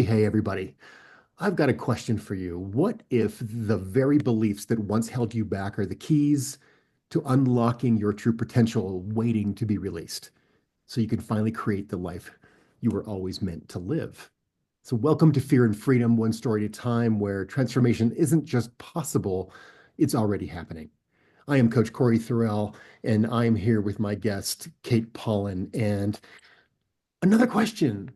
Hey, everybody. I've got a question for you. What if the very beliefs that once held you back are the keys to unlocking your true potential waiting to be released so you can finally create the life you were always meant to live? So, welcome to Fear and Freedom, one story at a time, where transformation isn't just possible, it's already happening. I am Coach Cory Thorell, and I'm here with my guest, Kate Paullin. And another question.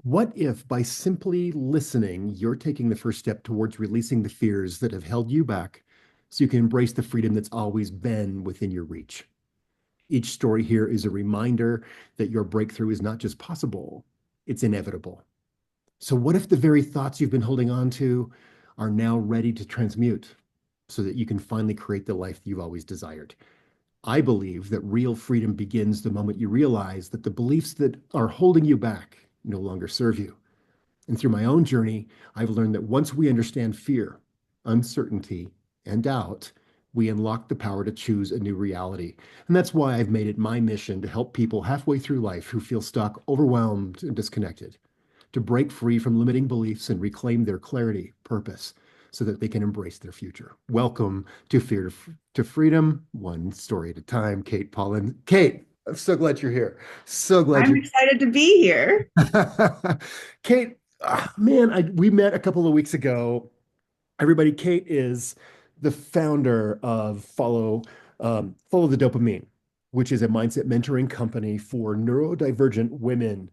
What if by simply listening, you're taking the first step towards releasing the fears that have held you back so you can embrace the freedom that's always been within your reach? Each story here is a reminder that your breakthrough is not just possible, it's inevitable. So, what if the very thoughts you've been holding on to are now ready to transmute so that you can finally create the life you've always desired? I believe that real freedom begins the moment you realize that the beliefs that are holding you back no longer serve you. And through my own journey, I've learned that once we understand fear, uncertainty, and doubt, we unlock the power to choose a new reality. And that's why I've made it my mission to help people halfway through life who feel stuck, overwhelmed, and disconnected, to break free from limiting beliefs and reclaim their clarity, purpose, so that they can embrace their future. Welcome to Fear to Freedom, one story at a time. Kate Paullin. Kate, I'm so glad you're here. So glad I'm you're excited to be here. Kate, man, we met a couple of weeks ago. Everybody, Kate is the founder of Follow the Dopamine, which is a mindset mentoring company for neurodivergent women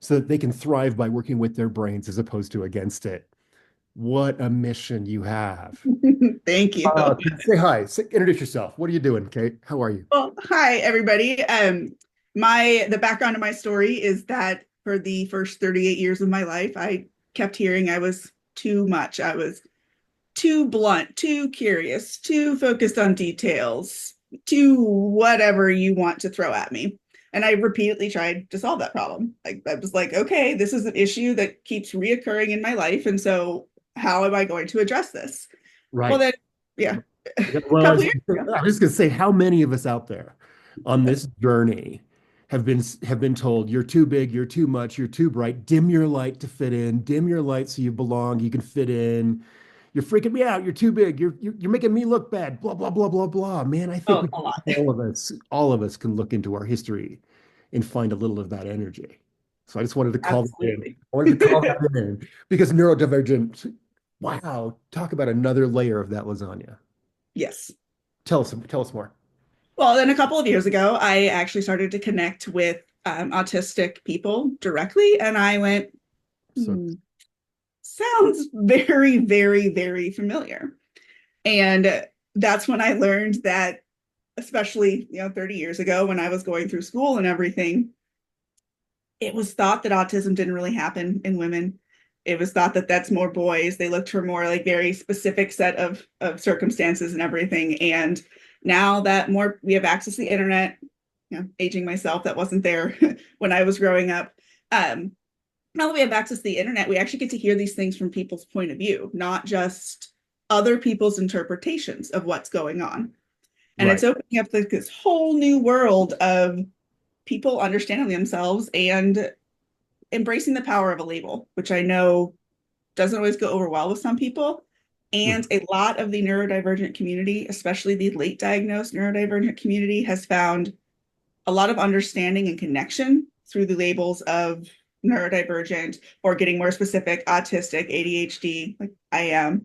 so that they can thrive by working with their brains as opposed to against it. What a mission you have. Thank you. Say hi. Introduce yourself. What are you doing, Kate? How are you? Well, hi everybody. The background of my story is that for the first 38 years of my life, I kept hearing I was too much. I was too blunt, too curious, too focused on details, too whatever you want to throw at me. And I repeatedly tried to solve that problem. Like I was like, okay, this is an issue that keeps reoccurring in my life, and so how am I going to address this? Well, Right. then, yeah, a Well, couple years ago. I was just going to say, how many of us out there on this journey have been told you're too big, you're too much, you're too bright, dim your light to fit in, dim your light so you belong, you can fit in. You're freaking me out. You're too big. You're making me look bad. Blah blah blah blah blah. Man, I think Oh, a lot. all of us can look into our history and find a little of that energy. So I just wanted to call that in. Absolutely. I wanted to call that in because neurodivergent. Wow, talk about another layer of that lasagna. Yes. Tell us more. Well, then a couple of years ago, I actually started to connect with autistic people directly, and I went, So sounds very, very, very familiar. And that's when I learned that, especially 30 years ago, when I was going through school and everything, it was thought that autism didn't really happen in women. It was thought that that's more boys. They looked for more like very specific set of circumstances and everything. And now that more we have access to the internet, aging myself, that wasn't there when I was growing up. Now that we have access to the internet, we actually get to hear these things from people's point of view, not just other people's interpretations of what's going on. And right. it's opening up this whole new world of people understanding themselves and embracing the power of a label, which I know doesn't always go over well with some people. Mhm. And a lot of the neurodivergent community, especially the late diagnosed neurodivergent community, has found a lot of understanding and connection through the labels of neurodivergent, or getting more specific, autistic, ADHD, like I am.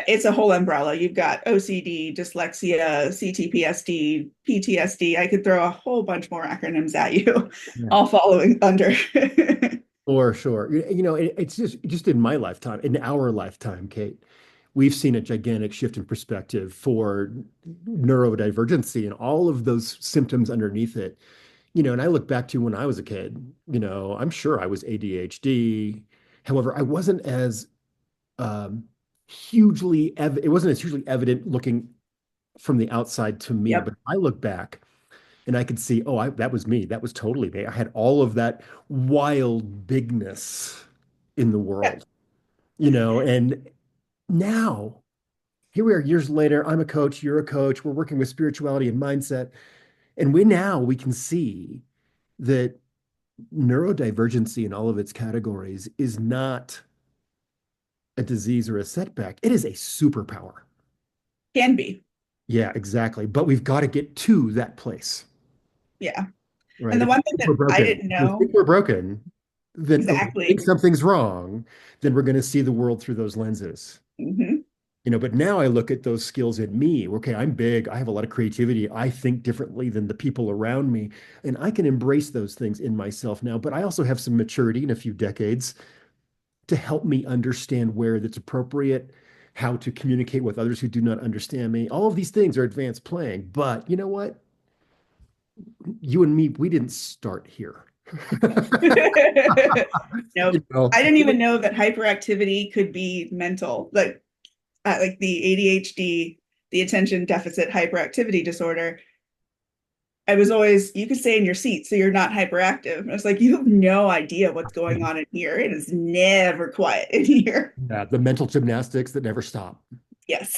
It's a whole umbrella. You've got OCD, dyslexia, CTPSD, PTSD. I could throw a whole bunch more acronyms at you, Yeah. all following under. For sure. It's just in my lifetime, in our lifetime, Kate, we've seen a gigantic shift in perspective for neurodivergency and all of those symptoms underneath it. And I look back to when I was a kid, I'm sure I was ADHD. However, I wasn't as um, it wasn't as hugely evident looking from the outside to me. Yep. But I look back and I could see, oh, that was me. That was totally me. I had all of that wild bigness in the world, and now here we are years later. I'm a coach, you're a coach. We're working with spirituality and mindset. And we can see that neurodivergency in all of its categories is not a disease or a setback. It is a superpower. Can be. Yeah, exactly. But we've got to get to that place, Yeah. And right? the If we one thing think that we're I broken, didn't if we know think we're broken, then or we think exactly. something's wrong, then we're going to see the world through those lenses. Hmm. But now I look at those skills in me. Okay, I'm big. I have a lot of creativity. I think differently than the people around me, and I can embrace those things in myself now. But I also have some maturity in a few decades to help me understand where that's appropriate, how to communicate with others who do not understand me. All of these things are advanced playing. But you know what? You and me, we didn't start here. Nope. You know, I didn't even know that hyperactivity could be mental. Like the ADHD, the attention deficit hyperactivity disorder. I was always, you could stay in your seat so you're not hyperactive. And I was like, you have no idea what's going on in here. It is never quiet in here. yeah, the mental gymnastics that never stop. Yes.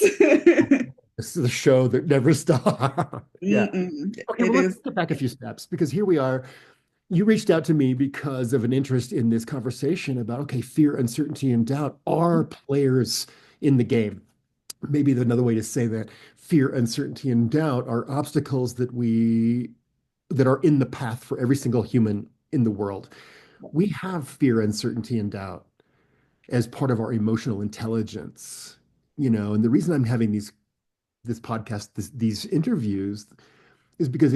This is the show that never stops. Yeah. Mm-mm. Okay, It well, let's is. get back a few steps because here we are. You reached out to me because of an interest in this conversation about, okay, fear, uncertainty, and doubt are players in the game. Maybe another way to say that fear, uncertainty, and doubt are obstacles that are in the path for every single human in the world. We have fear, uncertainty, and doubt as part of our emotional intelligence, and the reason I'm having this podcast, these interviews, is because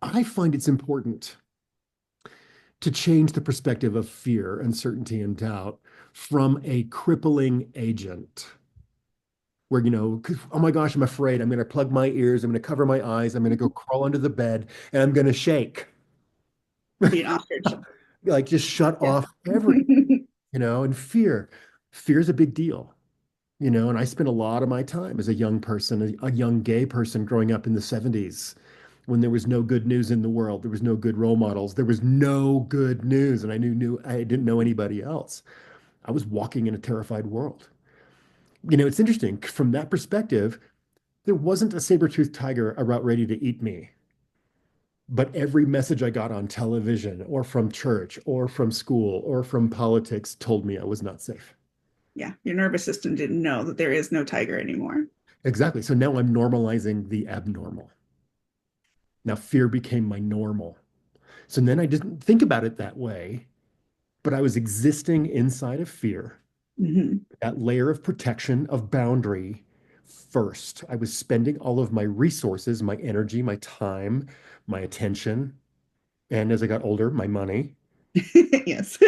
I find it's important to change the perspective of fear, uncertainty, and doubt from a crippling agent where, 'cause, oh my gosh, I'm afraid. I'm going to plug my ears. I'm going to cover my eyes. I'm going to go crawl under the bed and I'm going to shake. Be an ostrich. Like just shut Yeah. off everything, and fear. Fear is a big deal, and I spent a lot of my time as a young person, a young gay person growing up in the 70s when there was no good news in the world. There was no good role models. There was no good news. And I didn't know anybody else. I was walking in a terrified world. It's interesting from that perspective, there wasn't a saber-toothed tiger about ready to eat me. But every message I got on television or from church or from school or from politics told me I was not safe. Yeah. Your nervous system didn't know that there is no tiger anymore. Exactly. So now I'm normalizing the abnormal. Now fear became my normal. So then I didn't think about it that way, but I was existing inside of fear, Hmm. that layer of protection, of boundary first. I was spending all of my resources, my energy, my time, my attention, and as I got older, my money, Yes.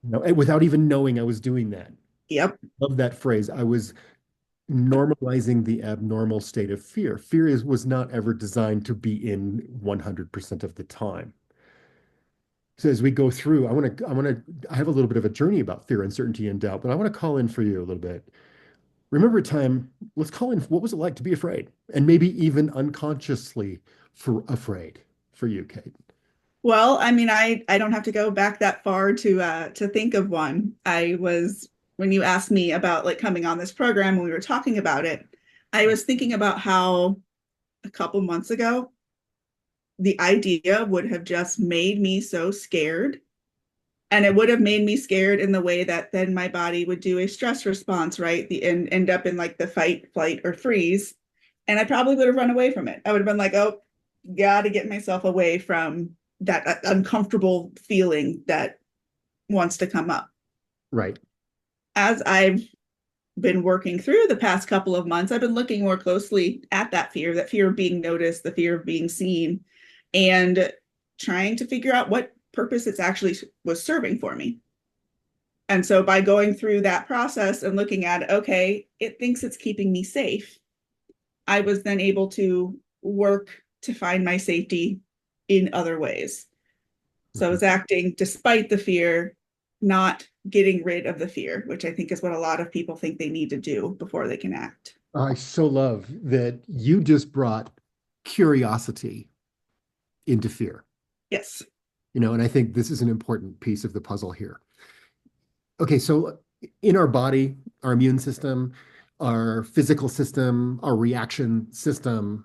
without even knowing I was doing that. Yep. Love that phrase. I was normalizing the abnormal state of fear. Was not ever designed to be in 100% of the time. So as we go through, I have a little bit of a journey about fear, uncertainty, and doubt, but I want to call in for you a little bit. Remember a time, let's call in, what was it like to be afraid? And maybe even unconsciously afraid for you, Kate. Well, I mean, I don't have to go back that far to think of one. I was when you asked me about like coming on this program when we were talking about it, I was thinking about how a couple months ago the idea would have just made me so scared. And it would have made me scared in the way that then my body would do a stress response, right? And end up in like the fight, flight, or freeze. And I probably would have run away from it. I would have been like, oh, gotta get myself away from that uncomfortable feeling that wants to come up. Right. As I've been working through the past couple of months, I've been looking more closely at that fear of being noticed, the fear of being seen, and trying to figure out what purpose it's actually was serving for me. And so by going through that process and looking at, okay, it thinks it's keeping me safe, I was then able to work to find my safety in other ways. So I Mhm. was acting despite the fear, not getting rid of the fear, which I think is what a lot of people think they need to do before they can act. I so love that you just brought curiosity into fear, Yes. and I think this is an important piece of the puzzle here. Okay, so in our body, our immune system, our physical system, our reaction system,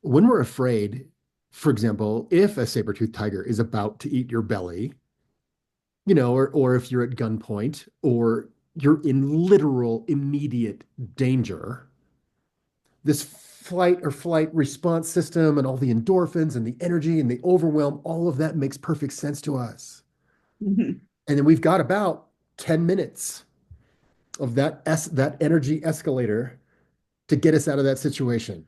when we're afraid, For example, if a saber-toothed tiger is about to eat your belly, or if you're at gunpoint or you're in literal immediate danger, this flight or flight response system and all the endorphins and the energy and the overwhelm, all of that makes perfect sense to us. Mhm. And then we've got about 10 minutes of that energy escalator to get us out of that situation,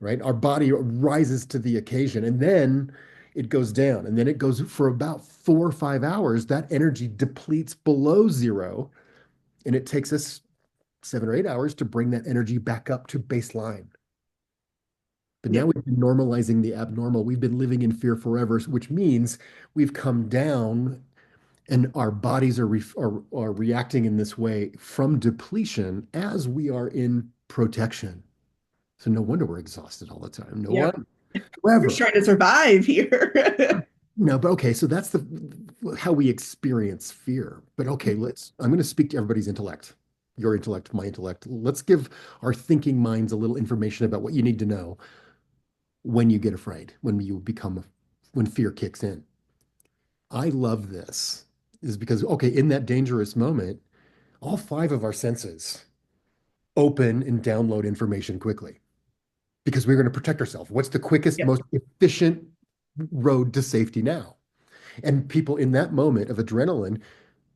right? Our body rises to the occasion and then it goes down. And then it goes for about 4 or 5 hours. That energy depletes below zero. And it takes us 7 or 8 hours to bring that energy back up to baseline. But now Yep. we've been normalizing the abnormal. We've been living in fear forever, which means we've come down and our bodies are reacting in this way from depletion as we are in protection. So no wonder we're exhausted all the time. No Yep. one. We're However, trying to survive here. no, but okay, so that's the how we experience fear. But okay, I'm going to speak to everybody's intellect. Your intellect, my intellect. Let's give our thinking minds a little information about what you need to know when you get afraid, when fear kicks in. I love this is because, okay, in that dangerous moment, all five of our senses open and download information quickly because we're going to protect ourselves. What's the quickest, Yep. most efficient road to safety now? And people in that moment of adrenaline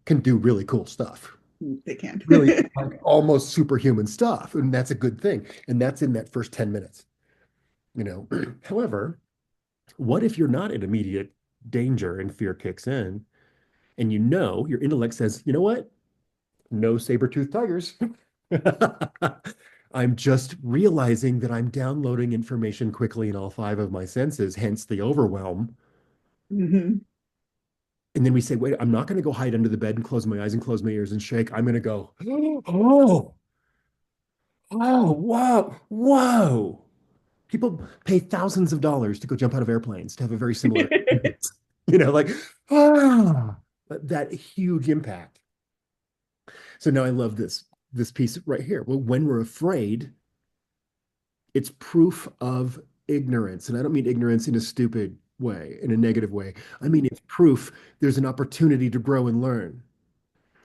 can do really cool stuff, They can. really like almost superhuman stuff. And that's a good thing. And that's in that first 10 minutes, you know. However, what if you're not in immediate danger and fear kicks in and your intellect says, you know what? No saber-toothed tigers. I'm just realizing that I'm downloading information quickly in all five of my senses, hence the overwhelm. Mhm. And then we say, wait, I'm not going to go hide under the bed and close my eyes and close my ears and shake. I'm going to go, oh, oh, whoa, whoa. People pay thousands of dollars to go jump out of airplanes to have a very similar, like, ah, that huge impact. So now I love this piece right here. Well, when we're afraid, it's proof of ignorance. And I don't mean ignorance in a stupid way, in a negative way. I mean, it's proof there's an opportunity to grow and learn.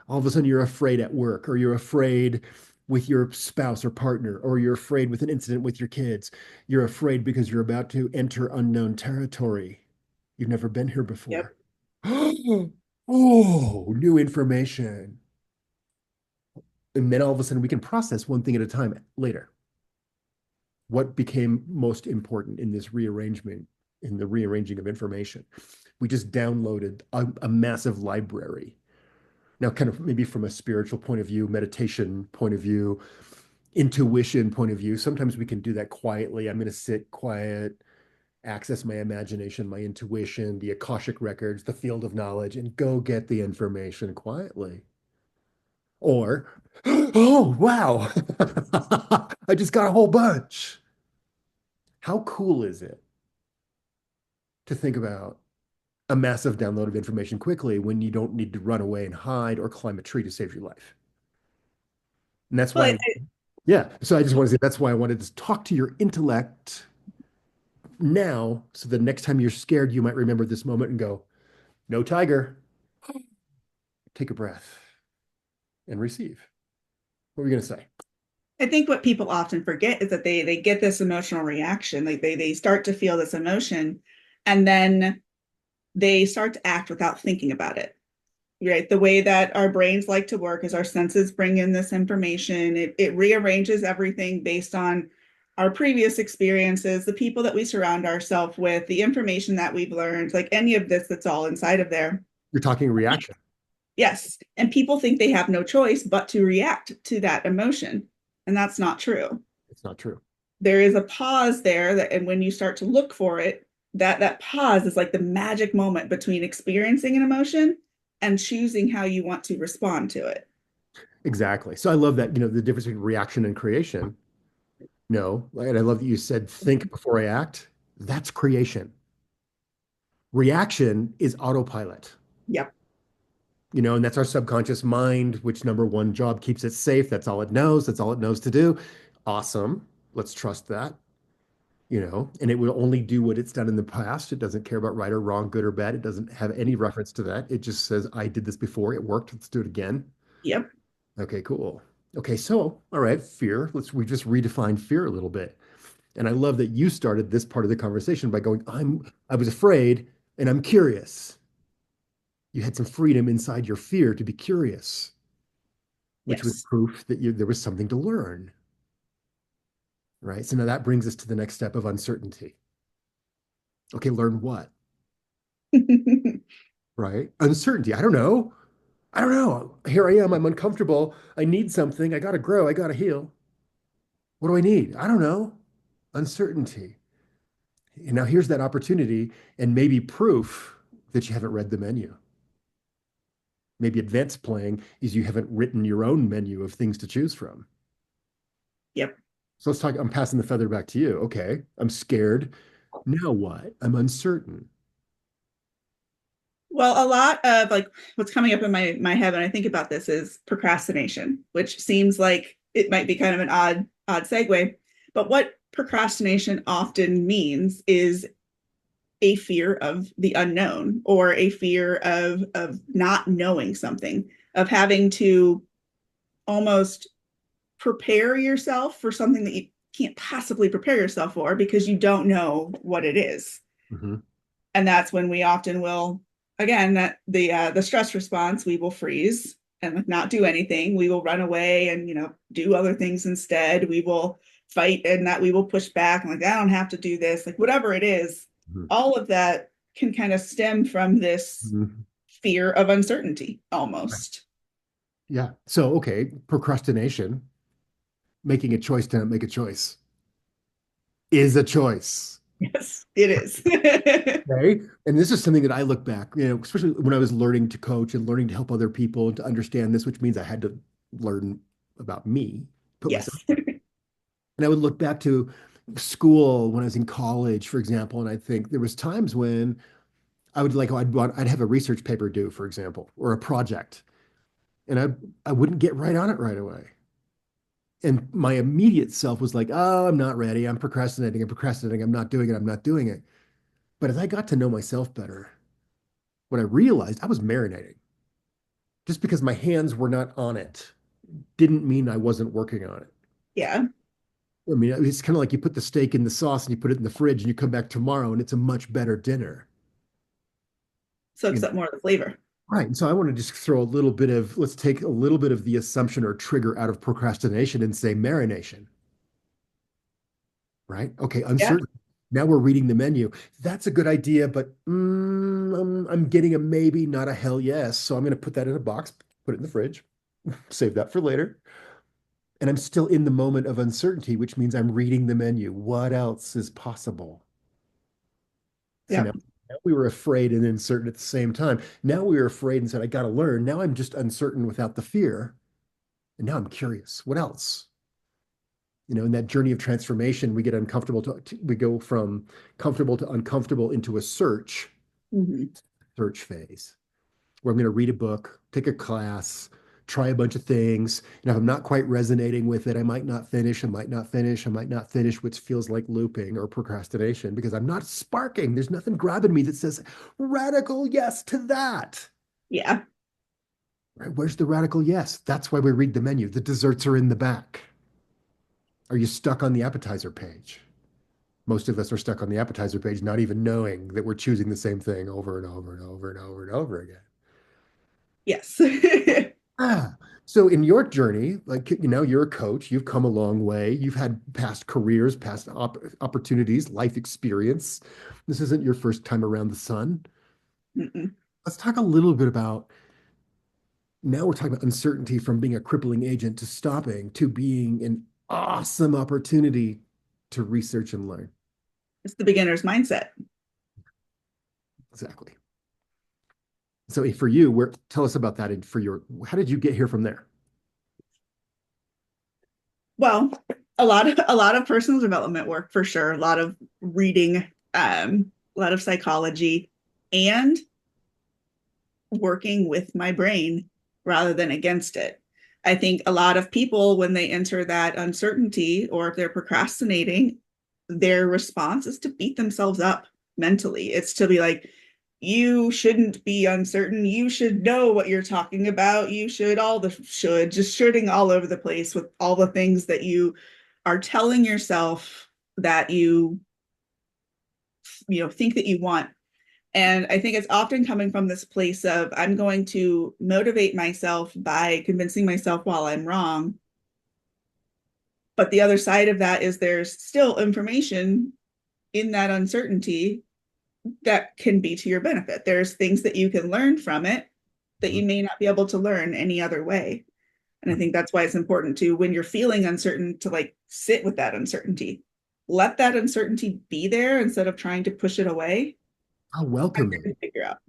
All of a sudden, you're afraid at work, or you're afraid with your spouse or partner, or you're afraid with an incident with your kids. You're afraid because you're about to enter unknown territory. You've never been here Yep. before. Oh, new information. And then all of a sudden, we can process one thing at a time later. What became most important in this rearrangement, in the rearranging of information? We just downloaded a massive library. Now, kind of maybe from a spiritual point of view, meditation point of view, intuition point of view, sometimes we can do that quietly. I'm going to sit quiet, access my imagination, my intuition, the Akashic records, the field of knowledge, and go get the information quietly. Or, oh, wow, I just got a whole bunch. How cool is it to think about a massive download of information quickly when you don't need to run away and hide or climb a tree to save your life? And that's Well, why, yeah. So I just want to say that's why I wanted to talk to your intellect now. So the next time you're scared, you might remember this moment and go, no tiger, take a breath and receive. What were you going to say? I think what people often forget is that they get this emotional reaction. Like they start to feel this emotion, and then they start to act without thinking about it. Right. The way that our brains like to work is our senses bring in this information. It rearranges everything based on our previous experiences, the people that we surround ourselves with, the information that we've learned, like any of this that's all inside of there. You're talking reaction. Yes. And people think they have no choice but to react to that emotion. And that's not true. It's not true. There is a pause there that, and when you start to look for it, that pause is like the magic moment between experiencing an emotion and choosing how you want to respond to it. Exactly. So I love that, the difference between reaction and creation. No, and I love that you said think before I act. That's creation. Reaction is autopilot. Yep. And that's our subconscious mind, which number one job keeps it safe. That's all it knows. That's all it knows to do. Awesome. Let's trust that. and it will only do what it's done in the past. It doesn't care about right or wrong, good or bad. It doesn't have any reference to that. It just says, I did this before. It worked. Let's do it again. Yep. Okay, cool. Okay, so, all right, fear. We just redefined fear a little bit. And I love that you started this part of the conversation by going, I was afraid and I'm curious. You had some freedom inside your fear to be curious, which was Yes. proof that there was something to learn, right? So now that brings us to the next step of uncertainty. Okay, learn what, right? Uncertainty. I don't know. I don't know. Here I am. I'm uncomfortable. I need something. I got to grow. I got to heal. What do I need? I don't know. Uncertainty. And now here's that opportunity and maybe proof that you haven't read the menu. Maybe advanced playing is you haven't written your own menu of things to choose from. Yep. So let's talk. I'm passing the feather back to you. Okay. I'm scared. Now what? I'm uncertain. Well, a lot of like what's coming up in my head when I think about this is procrastination, which seems like it might be kind of an odd segue. But what procrastination often means is a fear of the unknown or a fear of not knowing something, of having to almost prepare yourself for something that you can't possibly prepare yourself for because you don't know what it is. Mhm. And that's when we often will, again, that the stress response, we will freeze and like not do anything. We will run away and do other things instead. We will fight and that we will push back and like I don't have to do this, like whatever it is. Mhm. All of that can kind of stem from this Mhm. fear of uncertainty almost. Yeah. So, okay, procrastination, making a choice to not make a choice, is a choice. Yes, it is. Okay. And this is something that I look back, especially when I was learning to coach and learning to help other people to understand this, which means I had to learn about me, put myself. Yes. And I would look back to school when I was in college, for example, and I think there was times when I'd have a research paper due, for example, or a project, and I wouldn't get right on it right away. And my immediate self was like, oh, I'm not ready. I'm procrastinating. I'm procrastinating. I'm not doing it. I'm not doing it. But as I got to know myself better, what I realized I was marinating. Just because my hands were not on it didn't mean I wasn't working on it. Yeah. I mean, it's kind of like you put the steak in the sauce and you put it in the fridge and you come back tomorrow and it's a much better dinner. You Soaks know? up more of the flavor. Right. And so I want to just throw a little bit of, let's take a little bit of the assumption or trigger out of procrastination and say marination, right? Okay, Yeah. uncertain. Now we're reading the menu. That's a good idea, but I'm getting a maybe, not a hell yes. So I'm going to put that in a box, put it in the fridge, save that for later. And I'm still in the moment of uncertainty, which means I'm reading the menu. What else is possible? So Yeah. now we were afraid and uncertain at the same time. Now we were afraid and said, I got to learn. Now I'm just uncertain without the fear. And now I'm curious. What else? In that journey of transformation, we get uncomfortable we go from comfortable to uncomfortable into a Mhm. search phase where I'm going to read a book, take a class, try a bunch of things. And if I'm not quite resonating with it, I might not finish, I might not finish, I might not finish, which feels like looping or procrastination because I'm not sparking. There's nothing grabbing me that says radical yes to that. Yeah. Right? Where's the radical yes? That's why we read the menu. The desserts are in the back. Are you stuck on the appetizer page? Most of us are stuck on the appetizer page, not even knowing that we're choosing the same thing over and over and over and over and over again. Yes. Ah, so in your journey, like, you're a coach, you've come a long way, you've had past careers, past opportunities, life experience. This isn't your first time around the sun. Mm-mm. Let's talk a little bit about now we're talking about uncertainty from being a crippling agent to stopping to being an awesome opportunity to research and learn. It's the beginner's mindset. Exactly. So for you, tell us about that and how did you get here from there? Well, a lot of personal development work for sure, a lot of reading, a lot of psychology, and working with my brain rather than against it. I think a lot of people, when they enter that uncertainty or if they're procrastinating, their response is to beat themselves up mentally. It's to be like, you shouldn't be uncertain. You should know what you're talking about. You should, all the should, just shoulding all over the place with all the things that you are telling yourself that you think that you want. And I think it's often coming from this place of I'm going to motivate myself by convincing myself while I'm wrong. But the other side of that is there's still information in that uncertainty that can be to your benefit. There's things that you can learn from it that you Mhm. may not be able to learn any other way. And I think that's why it's important to, when you're feeling uncertain, to like sit with that uncertainty. Let that uncertainty be there instead of trying to push it away I'll welcome it. and figure out.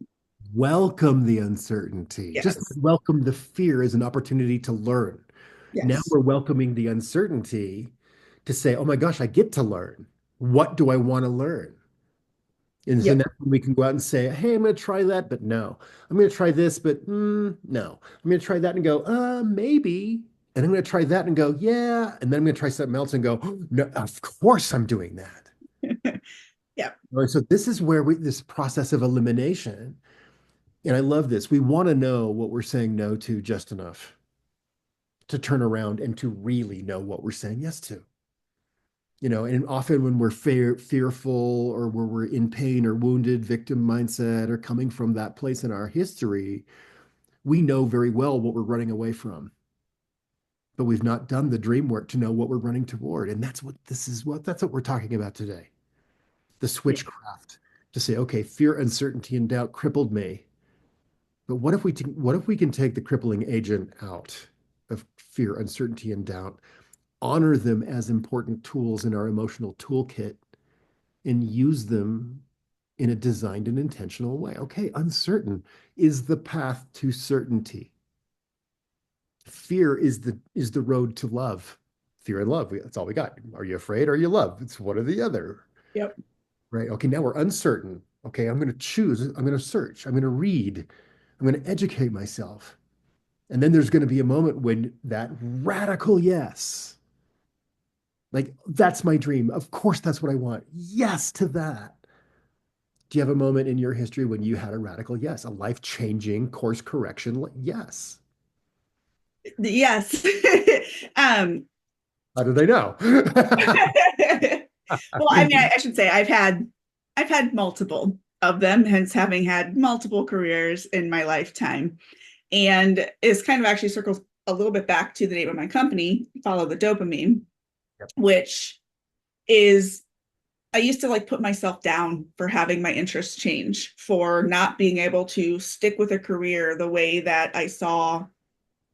Welcome the uncertainty. Just Yes. welcome the fear as an opportunity to learn. Now Yes. we're welcoming the uncertainty to say, oh my gosh, I get to learn. What do I want to learn? And so now Yep. we can go out and say, hey, I'm going to try that, but no. I'm going to try this, but no. I'm going to try that and go, maybe. And I'm going to try that and go, yeah. And then I'm going to try something else and go, no, of course I'm doing that. Yep. Right. So this is where this process of elimination, and I love this. We want to know what we're saying no to just enough to turn around and to really know what we're saying yes to. And often when we're fearful or where we're in pain or wounded, victim mindset, or coming from that place in our history, we know very well what we're running away from, but we've not done the dream work to know what we're running toward. And that's what we're talking about today. The Yeah. switchcraft to say, okay, fear, uncertainty, and doubt crippled me. But what if we can take the crippling agent out of fear, uncertainty, and doubt, honor them as important tools in our emotional toolkit, and use them in a designed and intentional way? Okay, uncertain is the path to certainty. Fear is the road to love. Fear and love, that's all we got. Are you afraid or are you love? It's one or the other, Yep. right? Okay, now we're uncertain. Okay, I'm going to choose. I'm going to search. I'm going to read. I'm going to educate myself. And then there's going to be a moment when that radical yes, like that's my dream. Of course, that's what I want. Yes to that. Do you have a moment in your history when you had a radical yes, a life-changing course correction yes? Yes. um, How did I know? well, I mean, I should say I've had multiple of them, hence having had multiple careers in my lifetime. And it's kind of actually circles a little bit back to the name of my company, Follow the Dopamine, Yep. which is I used to like put myself down for having my interests change, for not being able to stick with a career the way that I saw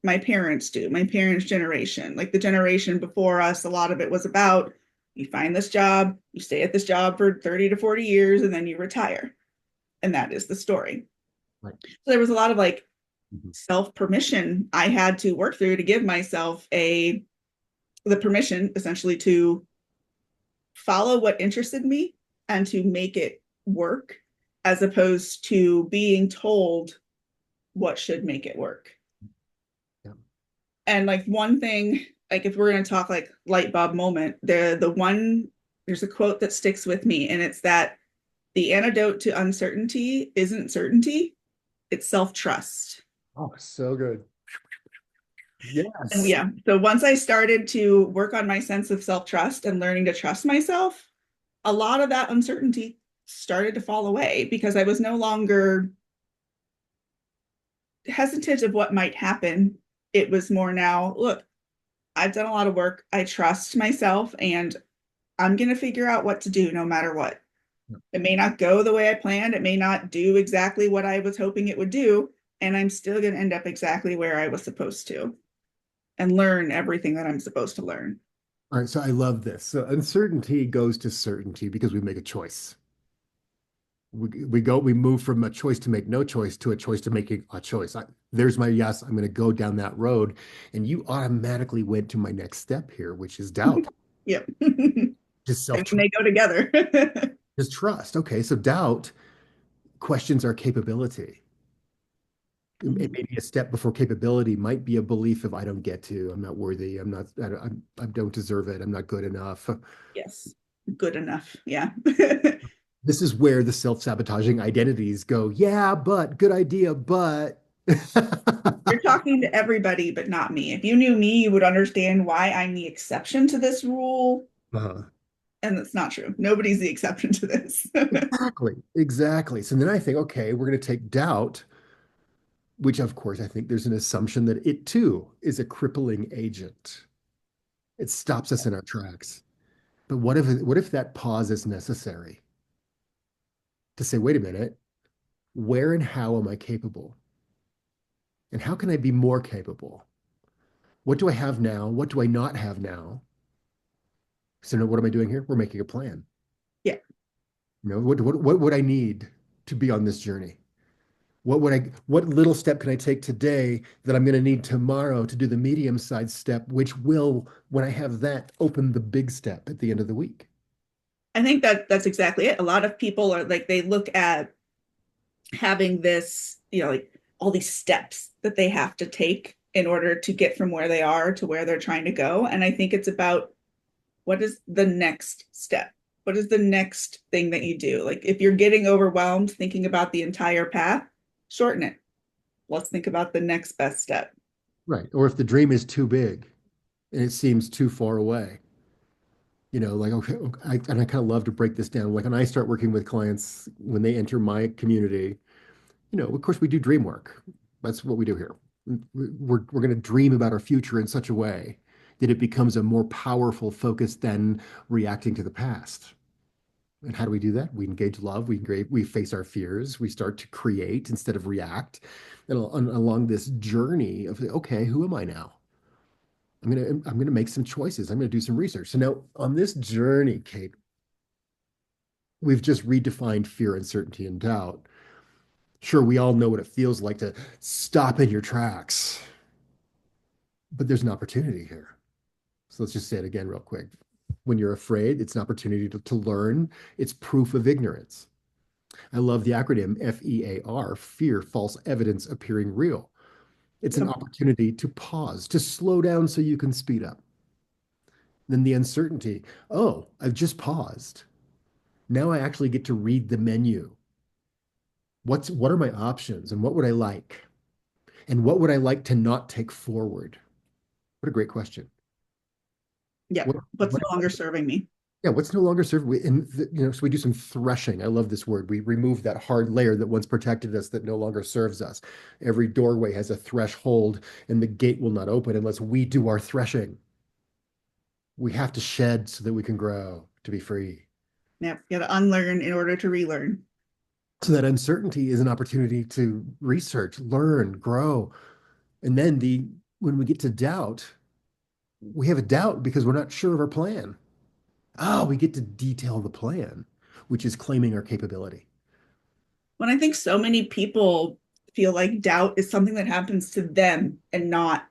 my parents do, my parents' generation, like the generation before us. A lot of it was about you find this job, you stay at this job for 30 to 40 years, and then you retire. And that is the story. Right. So there was a lot of like Mhm. self permission I had to work through to give myself the permission essentially to follow what interested me and to make it work, as opposed to being told what should make it work. Yeah. And like one thing, like if we're going to talk like light bulb moment, there's a quote that sticks with me, and it's that the antidote to uncertainty isn't certainty, it's self-trust. Oh, so good. And Yes. yeah, so once I started to work on my sense of self-trust and learning to trust myself, a lot of that uncertainty started to fall away because I was no longer hesitant of what might happen. It was more now, look, I've done a lot of work. I trust myself and I'm going to figure out what to do no matter what. It may not go the way I planned. It may not do exactly what I was hoping it would do. And I'm still going to end up exactly where I was supposed to and learn everything that I'm supposed to learn. All right, so I love this. So uncertainty goes to certainty because we make a choice. We move from a choice to make no choice to a choice to making a choice. There's my yes. I'm going to go down that road, and you automatically went to my next step here, which is doubt, Yep. And just they go together. just trust. Okay, so doubt questions our capability. Maybe a step before capability might be a belief of I don't get to, I'm not worthy, I'm not, I don't deserve it, I'm not good enough. Yes. Good enough. Yeah. This is where the self-sabotaging identities go. Yeah, but good idea, but You're talking to everybody, but not me. If you knew me, you would understand why I'm the exception to this rule. uh, And that's not true. Nobody's the exception to this. exactly, exactly. So then I think, okay, we're going to take doubt, which of course I think there's an assumption that it too is a crippling agent. It stops us in our tracks. But what if that pause is necessary to say, wait a minute, where and how am I capable? And how can I be more capable? What do I have now? What do I not have now? So now what am I doing here? We're making a plan. Yeah. What would I need to be on this journey? What little step can I take today that I'm going to need tomorrow to do the medium sized step, which will, when I have that, open the big step at the end of the week? I think that that's exactly it. A lot of people are like, they look at having this, like all these steps that they have to take in order to get from where they are to where they're trying to go. And I think it's about what is the next step? What is the next thing that you do? Like if you're getting overwhelmed thinking about the entire path, shorten it. Let's think about the next best step. Right. Or if the dream is too big and it seems too far away, like, okay, and I kind of love to break this down. Like when I start working with clients, when they enter my community, of course we do dream work. That's what we do here. We're going to dream about our future in such a way that it becomes a more powerful focus than reacting to the past. And how do we do that? We engage love. We face our fears. We start to create instead of react. And along this journey of, okay, who am I now? I'm gonna make some choices. I'm gonna do some research. So now on this journey, Kate, we've just redefined fear, uncertainty, and doubt. Sure, we all know what it feels like to stop in your tracks, but there's an opportunity here. So let's just say it again real quick. When you're afraid, it's an opportunity to learn. It's proof of ignorance. I love the acronym FEAR, fear, false evidence appearing real. It's an Yep. opportunity to pause, to slow down so you can speed up. Then the uncertainty. Oh, I've just paused. Now I actually get to read the menu. What are my options and what would I like? And what would I like to not take forward? What a great question. Yep. What, What's what no longer serving me? Yeah, what's no longer served? So we do some threshing. I love this word. We remove that hard layer that once protected us that no longer serves us. Every doorway has a threshold, and the gate will not open unless we do our threshing. We have to shed so that we can grow, to be free. Yep. You got to unlearn in order to relearn. So that uncertainty is an opportunity to research, learn, grow. And then when we get to doubt, we have a doubt because we're not sure of our plan. Oh, we get to detail the plan, which is claiming our capability. When I think so many people feel like doubt is something that happens to them and not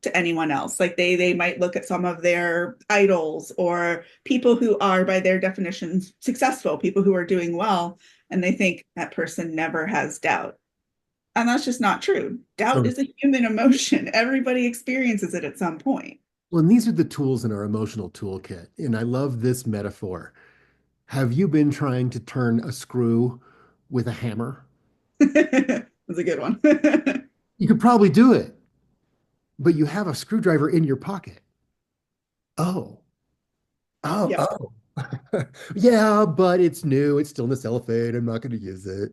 to anyone else. Like they might look at some of their idols or people who are by their definitions successful, people who are doing well, and they think that person never has doubt. And that's just not true. Doubt is a human emotion. Everybody experiences it at some point. Well, and these are the tools in our emotional toolkit. And I love this metaphor. Have you been trying to turn a screw with a hammer? That's a good one. You could probably do it, but you have a screwdriver in your pocket. Oh, oh, Yep. oh. Yeah, but it's new. It's still in the cellophane. I'm not going to use it.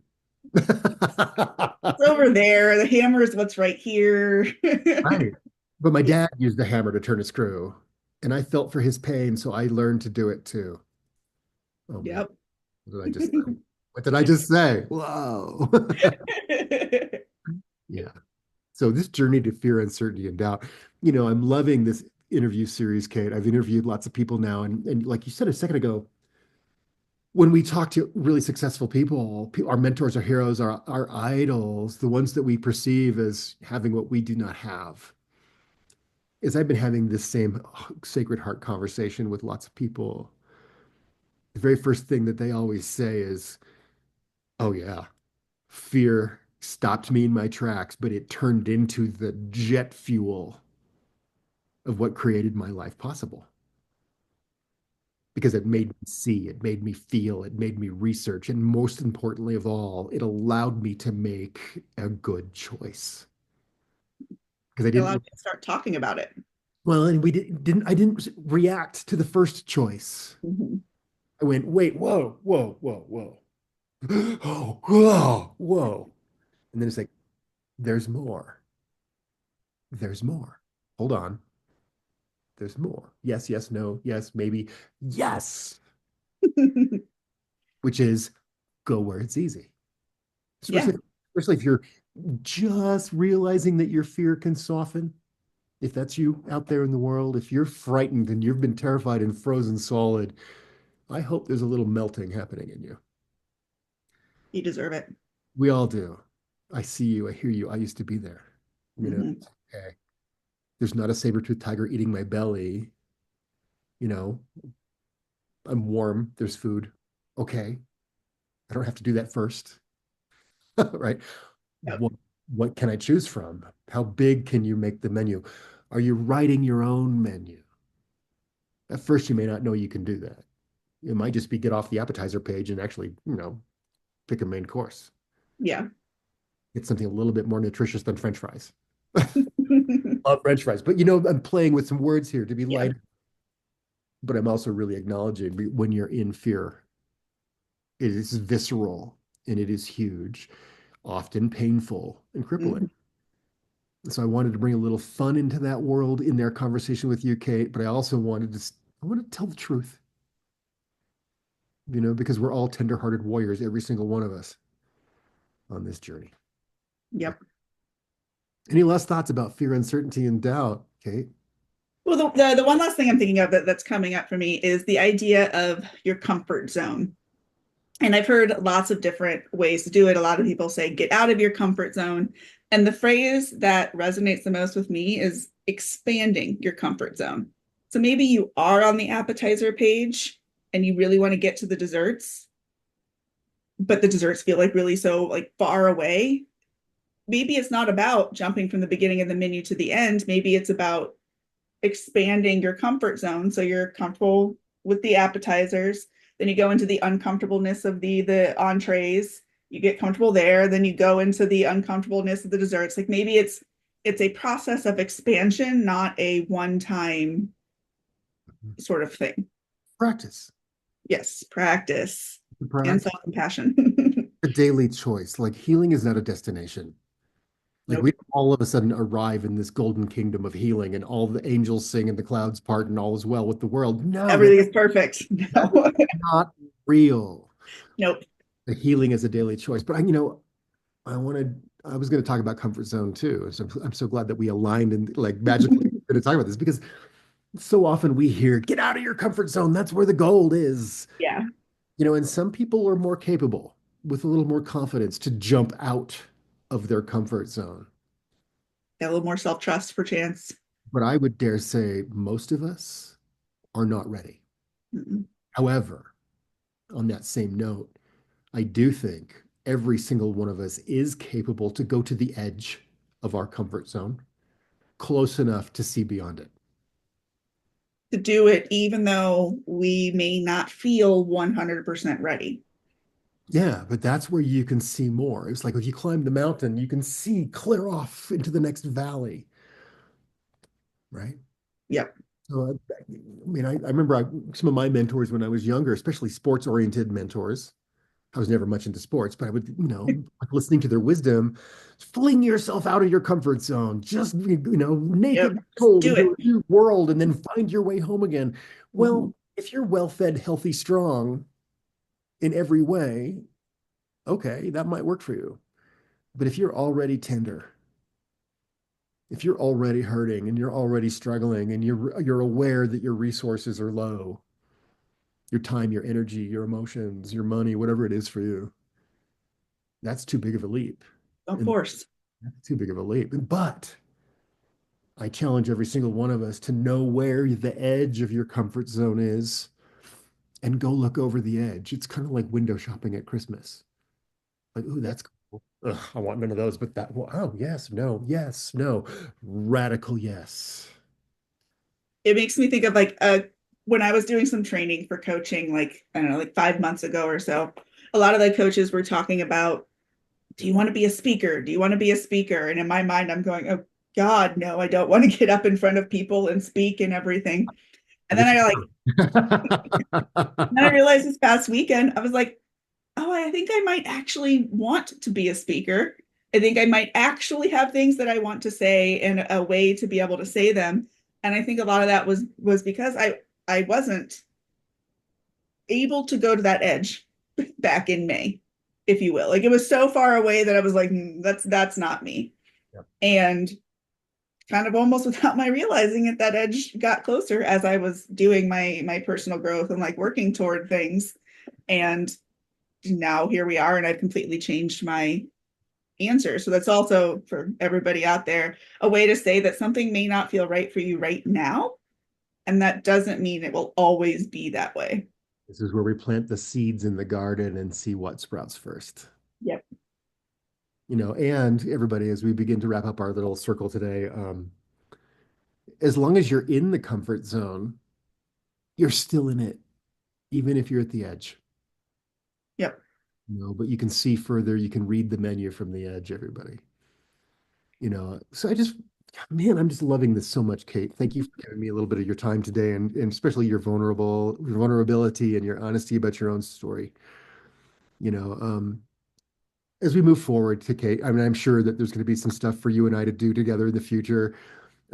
It's over there. The hammer is what's right here. Right. But my Yeah. dad used the hammer to turn a screw, and I felt for his pain, so I learned to do it too. Oh man, Yep. what did I just say? What did I just say? Whoa. Yeah. So this journey to fear, uncertainty, and doubt, I'm loving this interview series, Kate. I've interviewed lots of people now, and like you said a second ago, when we talk to really successful people, our mentors, our heroes, our idols, the ones that we perceive as having what we do not have, is I've been having this same Sacred Heart conversation with lots of people. The very first thing that they always say is, "Oh yeah, fear stopped me in my tracks, but it turned into the jet fuel of what created my life possible." because it made me see, it made me feel, it made me research, and most importantly of all, it allowed me to make a good choice. Because I It allowed didn't, me to start talking about it. well, and I didn't react to the first choice. Mhm. I went, wait, whoa, whoa, whoa, whoa. Oh, whoa, whoa. And then it's like, there's more. There's more. Hold on. There's more. Yes, yes, no, yes, maybe. Yes, which is go where it's easy. Yeah, Especially if you're just realizing that your fear can soften. If that's you out there in the world, if you're frightened and you've been terrified and frozen solid, I hope there's a little melting happening in you. you deserve it. We all do. I see you. I hear you. I used to be there. You know, Hmm. it's okay. There's not a saber-toothed tiger eating my belly. You know, I'm warm. There's food. Okay. I don't have to do that first. Right? Yep. What what can I choose from? How big can you make the menu? Are you writing your own menu? At first, you may not know you can do that. It might just be get off the appetizer page and actually, pick a main course. Yeah. Get something a little bit more nutritious than French fries. Love French fries, but I'm playing with some words here to be Yeah. light, but I'm also really acknowledging when you're in fear, it is visceral and it is huge, often painful and crippling. Hmm. So I wanted to bring a little fun into that world in their conversation with you, Kate, but I also I want to tell the truth, because we're all tender-hearted warriors, every single one of us on this journey. Yep. Any last thoughts about fear, uncertainty, and doubt, Kate? Well, the one last thing I'm thinking of that's coming up for me is the idea of your comfort zone. And I've heard lots of different ways to do it. A lot of people say, get out of your comfort zone. And the phrase that resonates the most with me is expanding your comfort zone. So maybe you are on the appetizer page and you really want to get to the desserts, but the desserts feel like really so like far away. Maybe it's not about jumping from the beginning of the menu to the end. Maybe it's about expanding your comfort zone so you're comfortable with the appetizers, then you go into the uncomfortableness of the entrees, you get comfortable there, then you go into the uncomfortableness of the desserts. Like maybe it's a process of expansion, not a one time sort of thing. Practice. Yes, practice and Practice. self-compassion. A daily choice. Like healing is not a destination. Like we Nope. don't all of a sudden arrive in this golden kingdom of healing and all the angels sing and the clouds part and all is well with the world. No, Everything is perfect. that's No. not real. Nope. The healing is a daily choice. But I was going to talk about comfort zone too. So I'm so glad that we aligned and like magically going to talk about this because so often we hear, get out of your comfort zone. That's where the gold is. Yeah. And some people are more capable with a little more confidence to jump out of their comfort zone. Got a little more self-trust per chance. But I would dare say most of us are not ready. Mm-mm. However, on that same note, I do think every single one of us is capable to go to the edge of our comfort zone, close enough to see beyond it. To do it even though we may not feel 100% ready. Yeah, but that's where you can see more. It's like if you climb the mountain, you can see clear off into the next valley, right? Yep. So, I remember some of my mentors when I was younger, especially sports-oriented mentors. I was never much into sports, but I would, like listening to their wisdom, fling yourself out of your comfort zone, just, naked, Yep. cold Do it. into a new world, and then find your way home again. Mm-hmm. Well, if you're well-fed, healthy, strong in every way, okay, that might work for you. But if you're already tender, if you're already hurting and you're already struggling and you're aware that your resources are low, your time, your energy, your emotions, your money, whatever it is for you, that's too big of a leap. Of And course. that's too big of a leap. But I challenge every single one of us to know where the edge of your comfort zone is and go look over the edge. It's kind of like window shopping at Christmas. Like, ooh, Yep. that's cool. Ugh, I want none of those, but that, well, oh, yes, no. Radical yes. It makes me think of like when I was doing some training for coaching, like, I don't know, like 5 months ago or so, a lot of the coaches were talking about, do you want to be a speaker? Do you want to be a speaker? And in my mind, I'm going, oh God, no, I don't want to get up in front of people and speak and everything. And then Which I like, then I realized this past weekend, I was like, oh, I think I might actually want to be a speaker. I think I might actually have things that I want to say and a way to be able to say them. And I think a lot of that was because I wasn't able to go to that edge back in May, if you will. Like it was so far away that I was like, that's not me. Yep. And kind of almost without my realizing it, that edge got closer as I was doing my personal growth and like working toward things. And now here we are, and I've completely changed my answer. So that's also for everybody out there a way to say that something may not feel right for you right now. And that doesn't mean it will always be that way. This is where we plant the seeds in the garden and see what sprouts first. Yep. And everybody, as we begin to wrap up our little circle today, as long as you're in the comfort zone, you're still in it, even if you're at the edge. Yep. But you can see further, you can read the menu from the edge, everybody. So man, I'm just loving this so much, Kate. Thank you for giving me a little bit of your time today and especially your vulnerability and your honesty about your own story. You know, um, as we move forward to Kate, I mean, I'm sure that there's going to be some stuff for you and I to do together in the future.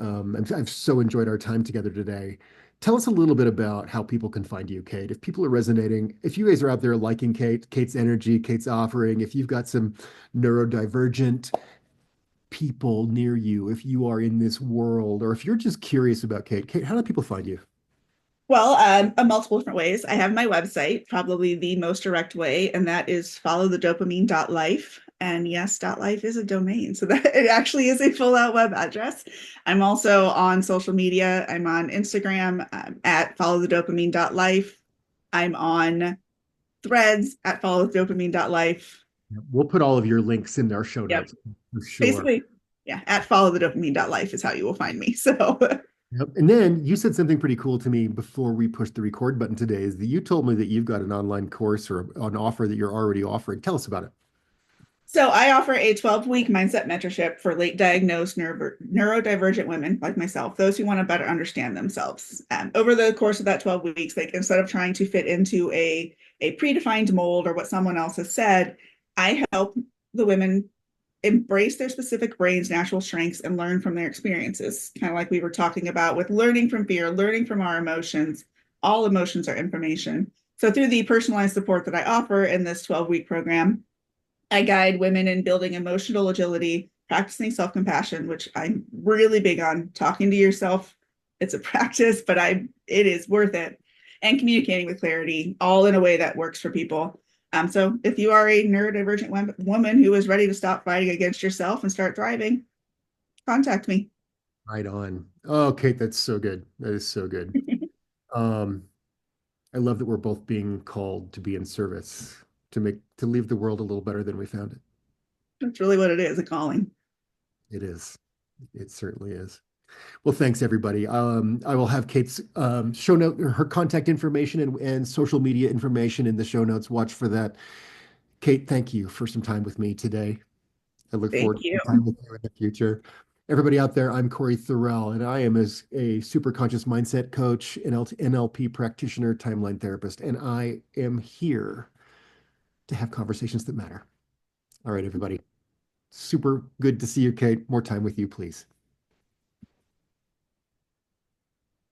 I've so enjoyed our time together today. Tell us a little bit about how people can find you, Kate. If people are resonating, if you guys are out there liking Kate's energy, Kate's offering, if you've got some neurodivergent people near you, if you are in this world, or if you're just curious about Kate, how do people find you? Well, multiple different ways. I have my website, probably the most direct way, and that is followthedopamine.life. And yes, .life is a domain, so that it actually is a full out web address. I'm also on social media. I'm on Instagram at followthedopamine.life. I'm on Threads at followthedopamine.life. We'll put all of your links in our show Yep. notes for sure. Basically, yeah, at followthedopamine.life is how you will find me. So Yep. And then you said something pretty cool to me before we pushed the record button today, is that you told me that you've got an online course or an offer that you're already offering. Tell us about it. So I offer a 12-week mindset mentorship for late diagnosed neurodivergent women like myself, those who want to better understand themselves. Over the course of that 12 weeks, like instead of trying to fit into a predefined mold or what someone else has said, I help the women embrace their specific brain's natural strengths and learn from their experiences. Kind of like we were talking about with learning from fear, learning from our emotions. All emotions are information. So through the personalized support that I offer in this 12-week program, I guide women in building emotional agility, practicing self-compassion, which I'm really big on. Talking to yourself, it's a practice, but it is worth it. And communicating with clarity, all in a way that works for people. So if you are a neurodivergent woman who is ready to stop fighting against yourself and start thriving, contact me. Right on. Oh, Kate, that's so good. That is so good. Um, I love that we're both being called to be in service, to leave the world a little better than we found it. That's really what it is, a calling. It is. It certainly is. Well, thanks everybody. I will have Kate's show note, her contact information and social media information in the show notes. Watch for that. Kate, thank you for some time with me today. I look Thank forward to you. some time with you in the future. Everybody out there, I'm Cory Thorell, and I am as a super conscious mindset coach, NLP practitioner, timeline therapist, and I am here to have conversations that matter. All right, everybody. Super good to see you, Kate. More time with you, please.